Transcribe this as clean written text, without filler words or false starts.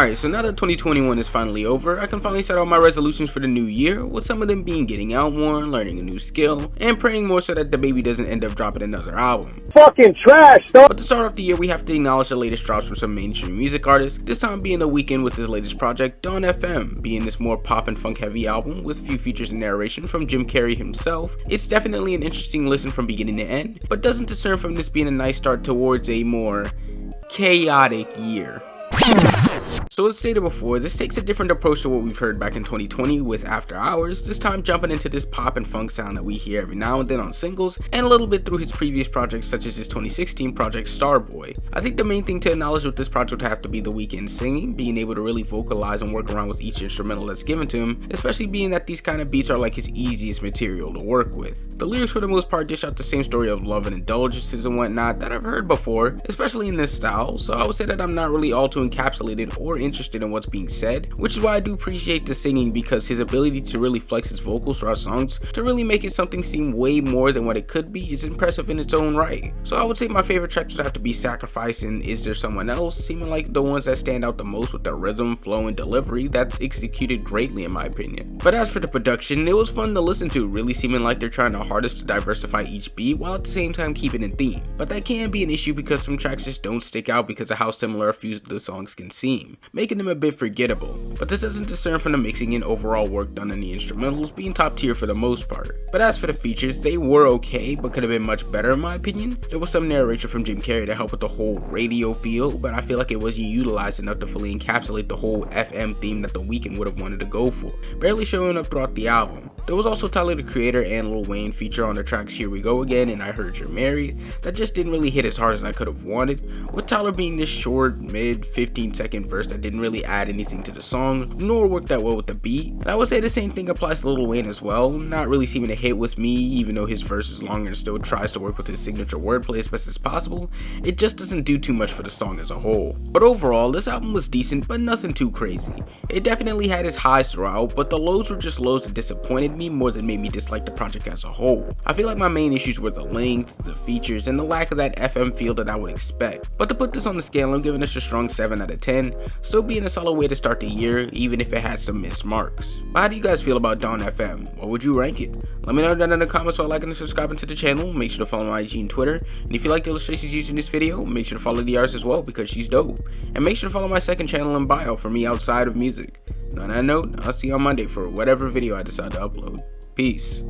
Alright, so now that 2021 is finally over, I can finally set out my resolutions for the new year, with some of them being getting out more, learning a new skill, and praying more so that the baby doesn't end up dropping another album. Fucking trash, dog! But to start off the year, we have to acknowledge the latest drops from some mainstream music artists, this time being The Weeknd with his latest project, Dawn FM, being this more pop and funk heavy album with few features and narration from Jim Carrey himself. It's definitely an interesting listen from beginning to end, but doesn't discern from this being a nice start towards a more chaotic year. So as stated before, this takes a different approach to what we've heard back in 2020 with After Hours, this time jumping into this pop and funk sound that we hear every now and then on singles, and a little bit through his previous projects such as his 2016 project Starboy. I think the main thing to acknowledge with this project would have to be The Weeknd singing, being able to really vocalize and work around with each instrumental that's given to him, especially being that these kind of beats are like his easiest material to work with. The lyrics for the most part dish out the same story of love and indulgences and whatnot that I've heard before, especially in this style, so I would say that I'm not really all too encapsulated or interested in what's being said, which is why I do appreciate the singing, because his ability to really flex his vocals throughout songs to really make it something seem way more than what it could be is impressive in its own right. So I would say my favorite tracks would have to be Sacrifice and Is There Someone Else, seeming like the ones that stand out the most with their rhythm, flow, and delivery that's executed greatly in my opinion. But as for the production, it was fun to listen to, really seeming like they're trying their hardest to diversify each beat while at the same time keeping in theme. But that can be an issue because some tracks just don't stick out because of how similar a few of the songs can seem, making them a bit forgettable. But this doesn't discern from the mixing and overall work done in the instrumentals being top tier for the most part. But as for the features, they were okay but could have been much better in my opinion. There was some narration from Jim Carrey to help with the whole radio feel, but I feel like it wasn't utilized enough to fully encapsulate the whole FM theme that The Weeknd would have wanted to go for, barely showing up throughout the album. There was also Tyler the Creator and Lil Wayne feature on the tracks Here We Go Again and I Heard You're Married that just didn't really hit as hard as I could have wanted, with Tyler being this short, mid 15-second verse that didn't really add anything to the song, nor work that well with the beat. And I would say the same thing applies to Lil Wayne as well, not really seeming to hit with me even though his verse is longer and still tries to work with his signature wordplay as best as possible. It just doesn't do too much for the song as a whole. But overall, this album was decent but nothing too crazy. It definitely had its highs throughout, but the lows were just lows that disappointed me more than made me dislike the project as a whole. I feel like my main issues were the length, the features, and the lack of that FM feel that I would expect. But to put this on the scale, I'm giving this a strong 7 out of 10, still being a solid way to start the year even if it had some missed marks. But how do you guys feel about Dawn FM? What would you rank it? Let me know down in the comments while liking and subscribing to the channel. Make sure to follow my IG and Twitter, and if you like the illustrations used in this video, make sure to follow the artist as well because she's dope. And make sure to follow my second channel in bio for me outside of music. And on that note, I'll see you on Monday for whatever video I decide to upload. Peace.